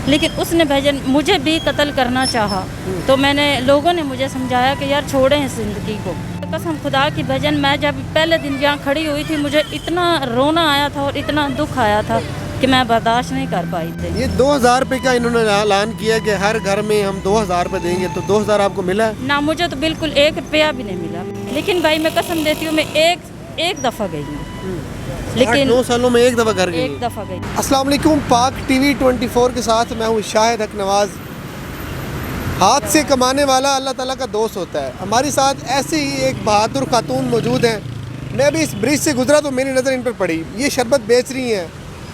لیکن اس نے بھیجن مجھے بھی قتل کرنا چاہا، تو میں نے لوگوں نے مجھے سمجھایا کہ یار چھوڑیں اس زندگی کو۔ قسم خدا کی بھیجن میں جب پہلے دن یہاں کھڑی ہوئی تھی مجھے اتنا رونا آیا تھا اور اتنا دکھ آیا تھا کہ میں برداشت نہیں کر پائی تھی۔ یہ 2000 روپے کا انہوں نے اعلان کیا کہ ہر گھر میں ہم 2000 روپے دیں گے، تو 2000 آپ کو ملا؟ نہ، مجھے تو بالکل 1 روپیہ بھی نہیں ملا، لیکن بھائی میں قسم دیتی ہوں میں ایک دفعہ گئی ہوں، لیکن 9 سالوں میں ایک دفعہ گھر گئی؟ ایک دفعہ گئی۔ السلام علیکم، پاک ٹی وی 24 کے ساتھ میں ہوں شاہد حق نواز۔ ہاتھ سے کمانے والا اللہ تعالیٰ کا دوست ہوتا ہے۔ ہمارے ساتھ ایسے ہی ایک بہادر خاتون موجود ہیں۔ میں ابھی اس برج سے گزرا تو میری نظر ان پر پڑی، یہ شربت بیچ رہی ہیں،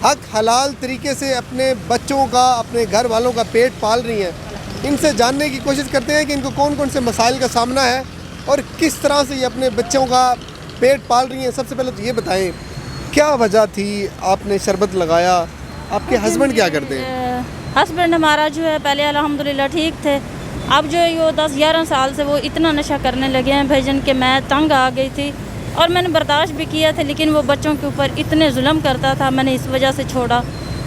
حق حلال طریقے سے اپنے بچوں کا، اپنے گھر والوں کا پیٹ پال رہی ہیں۔ ان سے جاننے کی کوشش کرتے ہیں کہ ان کو کون کون سے مسائل کا سامنا ہے اور کس طرح سے یہ اپنے بچوں کا پیٹ پال رہی ہیں۔ سب سے پہلے تو یہ بتائیں کیا وجہ تھی آپ نے شربت لگایا؟ آپ کے ہسبینڈ کیا کرتے ہیں؟ ہسبینڈ ہمارا جو ہے پہلے الحمدللہ ٹھیک تھے، اب جو ہے وہ 10-11 سال سے وہ اتنا نشہ کرنے لگے ہیں بھیجن کہ میں تنگ آ گئی تھی اور میں نے برداشت بھی کیا تھا، لیکن وہ بچوں کے اوپر اتنے ظلم کرتا تھا، میں نے اس وجہ سے چھوڑا۔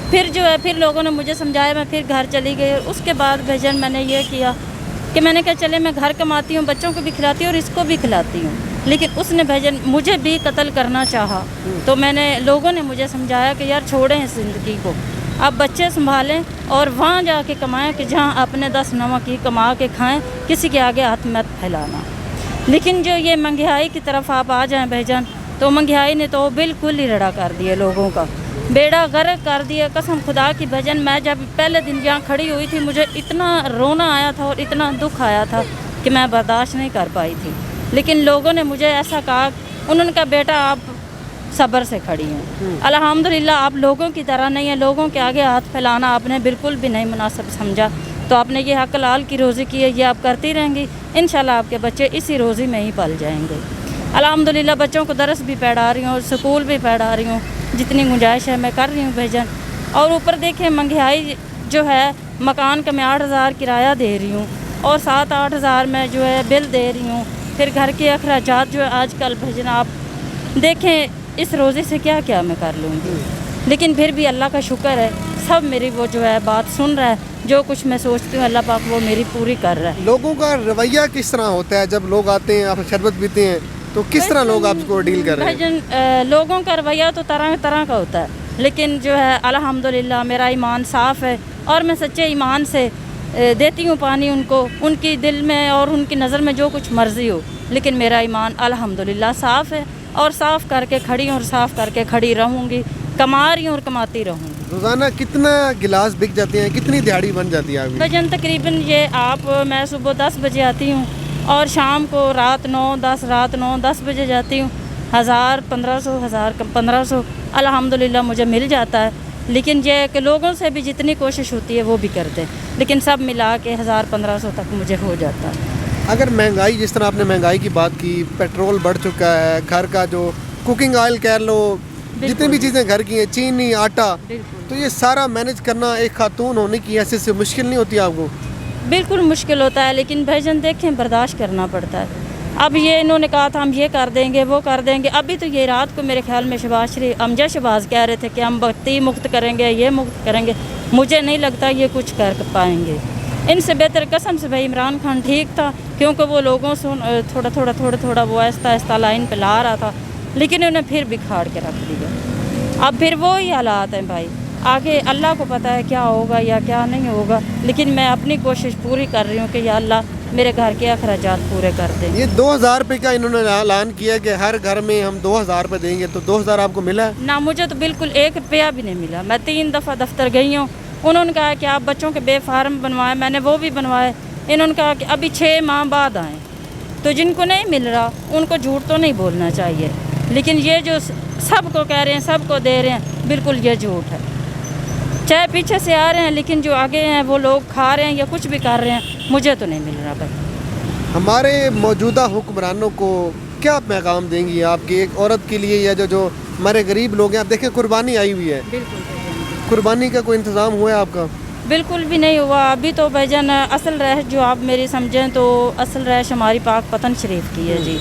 پھر جو ہے پھر لوگوں نے مجھے سمجھایا، میں پھر گھر چلی گئی اور اس کے بعد بھیجن میں نے یہ کیا کہ میں نے کہا چلے میں گھر کماتی ہوں، بچوں کو بھی کھلاتی ہوں اور اس کو بھی کھلاتی ہوں، لیکن اس نے بھیجن مجھے بھی قتل کرنا چاہا، تو میں نے لوگوں نے مجھے سمجھایا کہ یار چھوڑیں اس زندگی کو، آپ بچے سنبھالیں اور وہاں جا کے کمائیں کہ جہاں اپنے 10 نواں کی کما کے کھائیں، کسی کے آگے ہاتھ مت پھیلانا۔ لیکن جو یہ مہنگائی کی طرف آپ آ جائیں بھیجن، تو مہنگائی نے تو بالکل ہی رڑا کر دیا، لوگوں کا بیڑا غرق کر دیا۔ قسم خدا کی بھیجن میں جب پہلے دن یہاں کھڑی ہوئی تھی مجھے اتنا رونا آیا تھا اور اتنا دکھ آیا تھا کہ میں برداشت نہیں کر پائی تھی، لیکن لوگوں نے مجھے ایسا کہا، انہوں نے کہا بیٹا آپ صبر سے کھڑی ہیں، الحمدللہ آپ لوگوں کی طرح نہیں ہیں، لوگوں کے آگے ہاتھ پھیلانا آپ نے بالکل بھی نہیں مناسب سمجھا، تو آپ نے یہ حق حلال کی روزی کی ہے، یہ آپ کرتی رہیں گی، انشاءاللہ آپ کے بچے اسی روزی میں ہی پل جائیں گے۔ الحمدللہ بچوں کو درس بھی پڑھا رہی ہوں اور سکول بھی پڑھا رہی ہوں، جتنی گنجائش ہے میں کر رہی ہوں بھیجن۔ اور اوپر دیکھیں مہنگائی جو ہے، مکان کا میں 8000 کرایہ دے رہی ہوں اور 7-8 ہزار میں جو ہے بل دے رہی ہوں، پھر گھر کے اخراجات جو ہے آج کل بھیجن آپ دیکھیں اس روزی سے کیا کیا میں کر لوں گی، لیکن پھر بھی اللہ کا شکر ہے سب میری وہ جو ہے بات سن رہا ہے، جو کچھ میں سوچتی ہوں اللہ پاک وہ میری پوری کر رہا ہے۔ لوگوں کا رویہ کس طرح ہوتا ہے جب لوگ آتے ہیں آپ شربت پیتے ہیں تو کس طرح لوگ آپ کو ڈیل کر رہے ہیں؟ بھائی لوگوں کا رویہ تو طرح طرح کا ہوتا ہے، لیکن جو ہے الحمدللہ میرا ایمان صاف ہے اور میں سچے ایمان سے دیتی ہوں پانی ان کو، ان کی دل میں اور ان کی نظر میں جو کچھ مرضی ہو، لیکن میرا ایمان الحمدللہ صاف ہے اور صاف کر کے کھڑی ہوں اور صاف کر کے کھڑی رہوں گی، کما رہی ہوں اور کماتی رہوں گی۔ روزانہ کتنا گلاس بک جاتے ہیں، کتنی دیہڑی بن جاتی ہے آپ کی؟ بھجن تقریباً میں صبح 10 بجے آتی ہوں اور شام کو رات 9-10 بجے جاتی ہوں، 1500 الحمدللہ مجھے مل جاتا ہے، لیکن یہ کہ لوگوں سے بھی جتنی کوشش ہوتی ہے وہ بھی کرتے ہیں، لیکن سب ملا کے 1500 تک مجھے ہو جاتا ہے۔ اگر مہنگائی، جس طرح آپ نے مہنگائی کی بات کی، پیٹرول بڑھ چکا ہے، گھر کا جو کوکنگ آئل کہہ لو، جتنی بھی چیزیں گھر کی ہیں، چینی، آٹا، تو یہ سارا مینج کرنا ایک خاتون ہونے کی حیثیت سے مشکل نہیں ہوتی آپ کو؟ بالکل مشکل ہوتا ہے، لیکن بھیجن دیکھیں برداشت کرنا پڑتا ہے۔ اب یہ انہوں نے کہا تھا ہم یہ کر دیں گے وہ کر دیں گے، ابھی تو یہ رات کو میرے خیال میں امجد شہباز کہہ رہے تھے کہ ہم بتی مفت کریں گے، یہ مفت کریں گے، مجھے نہیں لگتا یہ کچھ کر پائیں گے۔ ان سے بہتر قسم سے بھائی عمران خان ٹھیک تھا، کیونکہ وہ لوگوں سے تھوڑا وہ آہستہ آہستہ لائن پہ لا رہا تھا، لیکن انہیں پھر بکھاڑ کے رکھ دیا۔ اب پھر وہی حالات ہیں بھائی، آگے اللہ کو پتہ ہے کیا ہوگا یا کیا نہیں ہوگا، لیکن میں اپنی کوشش پوری کر رہی ہوں کہ یا اللہ میرے گھر کے اخراجات پورے کر دیں۔ یہ 2000 روپے کا انہوں نے اعلان کیا کہ ہر گھر میں ہم 2000 روپے دیں گے، تو 2000 آپ کو ملا؟ نہ، مجھے تو بالکل 1 روپیہ بھی نہیں ملا۔ میں 3 دفعہ دفتر گئی ہوں، انہوں نے کہا کہ آپ بچوں کے بے فارم بنوائیں، میں نے وہ بھی بنوائے، انہوں نے کہا کہ ابھی 6 ماہ بعد آئیں، تو جن کو نہیں مل رہا ان کو جھوٹ تو نہیں بولنا چاہیے، لیکن یہ جو سب کو کہہ رہے ہیں سب کو دے رہے ہیں، بالکل یہ جھوٹ ہے۔ چاہے پیچھے سے آ رہے ہیں لیکن جو آگے ہیں وہ لوگ کھا رہے ہیں یا کچھ بھی کر رہے ہیں، مجھے تو نہیں مل رہا بھائی۔ ہمارے موجودہ حکمرانوں کو کیا پیغام دیں گی آپ کی ایک عورت کے لیے، یا جو ہمارے غریب لوگ ہیں؟ آپ دیکھیں قربانی آئی ہوئی ہے، قربانی کا کوئی انتظام ہوا ہے آپ کا؟ بالکل بھی نہیں ہوا ابھی تو بھیجن۔ اصل رہائش جو آپ میری سمجھیں تو اصل رہائش ہماری پاک پتن شریف کی ہے جی،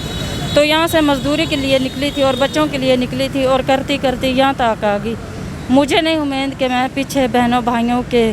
تو یہاں سے مزدوری کے لیے نکلی تھی اور بچوں کے لیے نکلی تھی اور کرتی کرتی یہاں تک آ گئی۔ مجھے نہیں امید کہ میں پیچھے بہنوں بھائیوں کے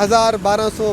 1000, 1200,